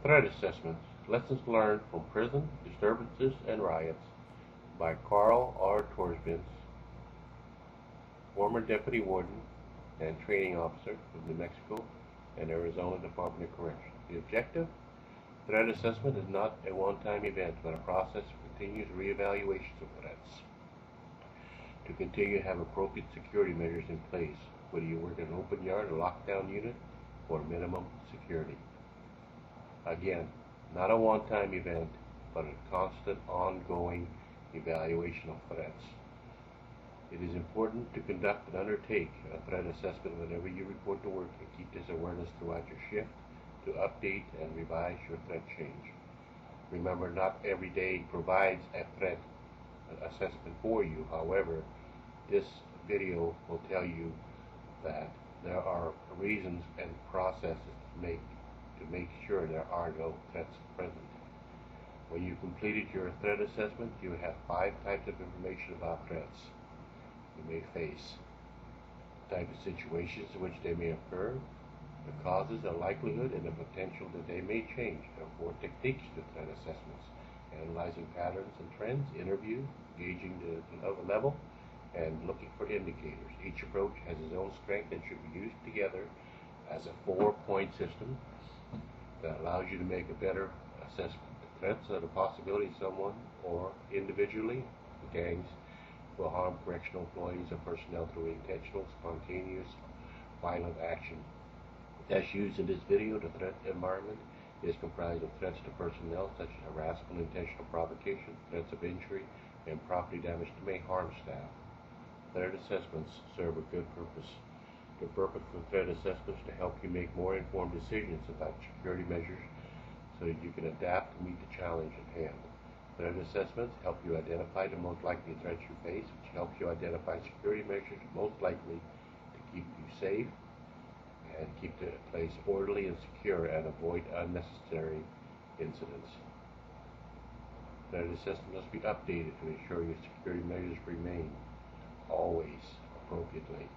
Threat Assessments, Lessons Learned from Prison, Disturbances, and Riots by Carl R. ToersBijns, former Deputy Warden and Training Officer of New Mexico and Arizona Department of Corrections. The objective? Threat assessment is not a one-time event, but a process of continuous reevaluations of threats. To continue to have appropriate security measures in place, whether you work in an open yard, a lockdown unit, or minimum security. Again, not a one-time event, but a constant, ongoing evaluation of threats. It is important to conduct and undertake a threat assessment whenever you report to work and keep this awareness throughout your shift to update and revise your threat change. Remember, not every day provides a threat assessment for you. However, this video will tell you that there are reasons and processes to make sure there are no threats present. When you completed your threat assessment, you have 5 types of information about threats you may face, type of situations in which they may occur, the causes, the likelihood, and the potential that they may change. There are 4 techniques to threat assessments: analyzing patterns and trends, interview, gauging the level, and looking for indicators. Each approach has its own strength and should be used together as a 4-point system that allows you to make a better assessment. The threats are the possibility someone or individually, gangs, will harm correctional employees or personnel through intentional, spontaneous, violent action. As used in this video, the threat environment is comprised of threats to personnel such as harassment, intentional provocation, threats of injury, and property damage that may harm staff. Threat assessments serve a good purpose. The purpose of threat assessments is to help you make more informed decisions about security measures so that you can adapt to meet the challenge at hand. Threat assessments help you identify the most likely threats you face, which helps you identify security measures most likely to keep you safe and keep the place orderly and secure and avoid unnecessary incidents. Threat assessment must be updated to ensure your security measures remain always appropriately.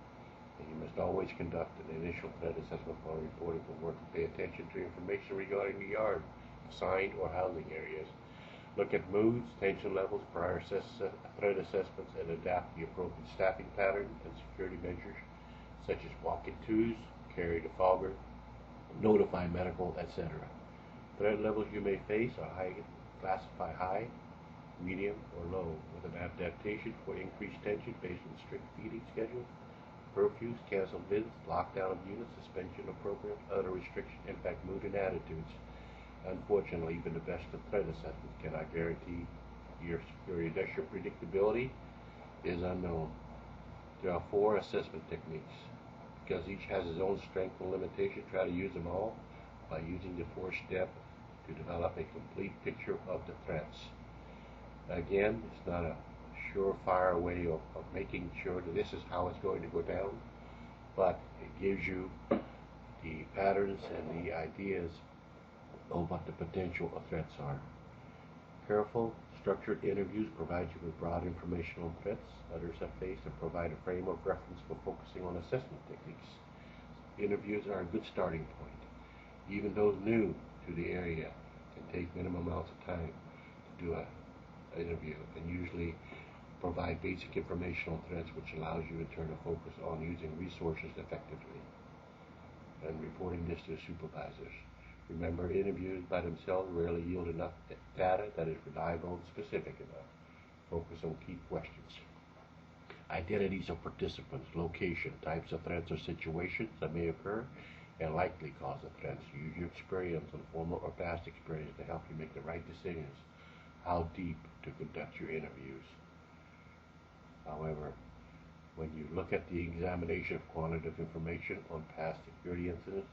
And you must always conduct an initial threat assessment while reporting for work and pay attention to information regarding the yard, assigned or housing areas. Look at moods, tension levels, prior threat assessments, and adapt the appropriate staffing pattern and security measures, such as walk-in twos, carry the fogger, notify medical, etc. Threat levels you may face are classify high, medium, or low, with an adaptation for increased tension based on strict feeding schedules, curfews, canceled visits, lockdown of units, suspension of programs, other restrictions impact mood and attitudes. Unfortunately, even the best of threat assessments cannot guarantee your security. Thus, your predictability is unknown. There are 4 assessment techniques. Because each has its own strength and limitation, try to use them all by using the 4-step to develop a complete picture of the threats. Again, it's not a surefire way of making sure that this is how it's going to go down, but it gives you the patterns and the ideas of what the potential of threats are. Careful, structured interviews provide you with broad information on threats others have faced and provide a frame of reference for focusing on assessment techniques. Interviews are a good starting point. Even those new to the area can take minimum amounts of time to do an interview and usually provide basic information on threats, which allows you in turn to focus on using resources effectively and reporting this to supervisors. Remember, interviews by themselves rarely yield enough data that is reliable and specific enough. Focus on key questions. Identities of participants, location, types of threats or situations that may occur, and likely cause of threats. Use your experience and former or past experience to help you make the right decisions. How deep to conduct your interviews. However, when you look at the examination of quantitative information on past security incidents,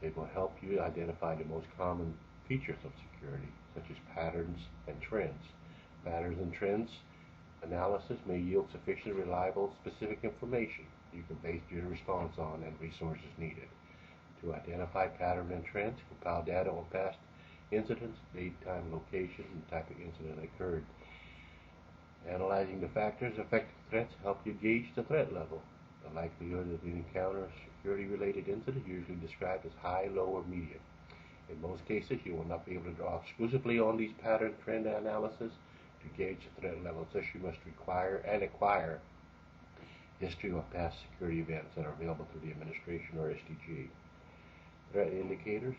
it will help you identify the most common features of security, such as patterns and trends. Patterns and trends analysis may yield sufficient, reliable, specific information you can base your response on and resources needed. To identify pattern and trends, compile data on past incidents, date, time, location, and type of incident occurred. Analyzing the factors affecting threats help you gauge the threat level. The likelihood of an encounter a security-related incident usually described as high, low, or medium. In most cases, you will not be able to draw exclusively on these pattern trend analysis to gauge the threat level, thus you must require and acquire history of past security events that are available through the administration or SDG. Threat indicators,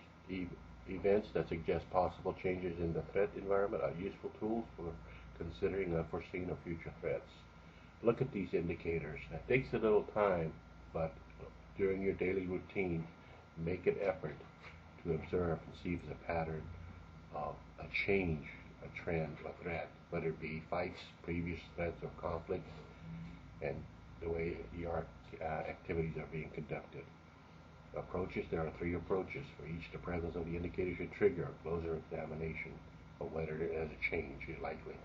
events that suggest possible changes in the threat environment are useful tools for considering unforeseen or future threats. Look at these indicators. It takes a little time, but during your daily routine, make an effort to observe and see if there's a pattern of a change, a trend, a threat, whether it be fights, previous threats, or conflicts, and the way your activities are being conducted. Approaches, there are 3 approaches. For each, the presence of the indicator should trigger a closer examination of whether it has a change is likely.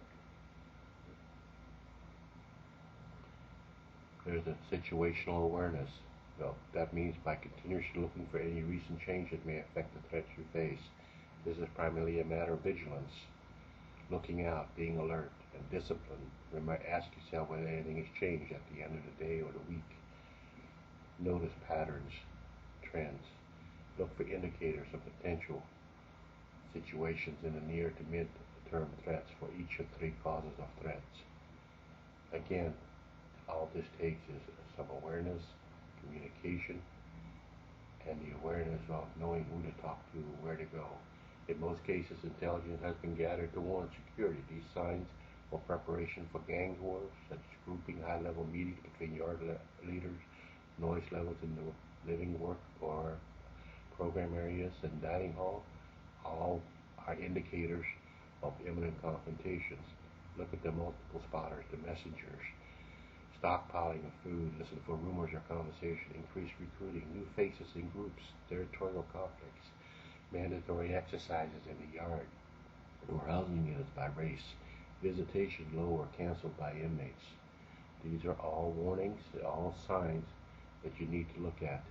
There's a situational awareness. Well, that means by continuously looking for any recent change that may affect the threats you face. This is primarily a matter of vigilance, looking out, being alert, and discipline. Ask yourself whether anything has changed at the end of the day or the week. Notice patterns, trends. Look for indicators of potential situations in the near to mid-term threats for each of 3 causes of threats. Again, all this takes is some awareness, communication, and the awareness of knowing who to talk to, where to go. In most cases, intelligence has been gathered to warrant security. These signs or preparation for gang wars, such as grouping high-level meetings between yard leaders, noise levels in the living, work, or program areas, and dining hall, all are indicators of imminent confrontations. Look at the multiple spotters, the messengers, stockpiling of food, listen for rumors or conversation, increased recruiting, new faces in groups, territorial conflicts, mandatory exercises in the yard or housing units by race, visitation low or canceled by inmates. These are all warnings, all signs that you need to look at.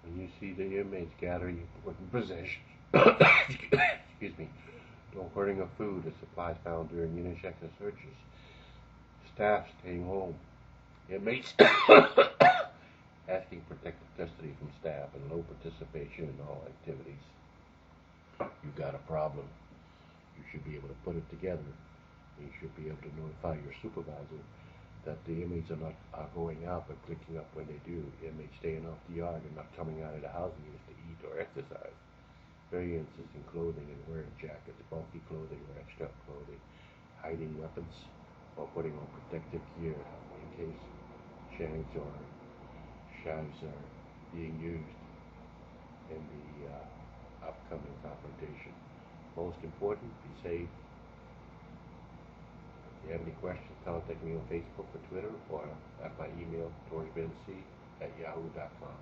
When you see the inmates gathering important possessions, excuse me, no hoarding of food or supplies found during unit-checking searches, staff staying home, inmates asking protective custody from staff, and low participation in all activities, you've got a problem. You should be able to put it together. You should be able to notify your supervisor that the inmates are going out but clicking up when they do. Inmates staying off the yard and not coming out of the housing units to eat or exercise. Variances in clothing and wearing jackets, bulky clothing or extra clothing, hiding weapons or putting on protective gear in case shanks or shives are being used in the upcoming confrontation. Most important, be safe. If you have any questions, contact me on Facebook or Twitter or at my email, ToersBijns@yahoo.com.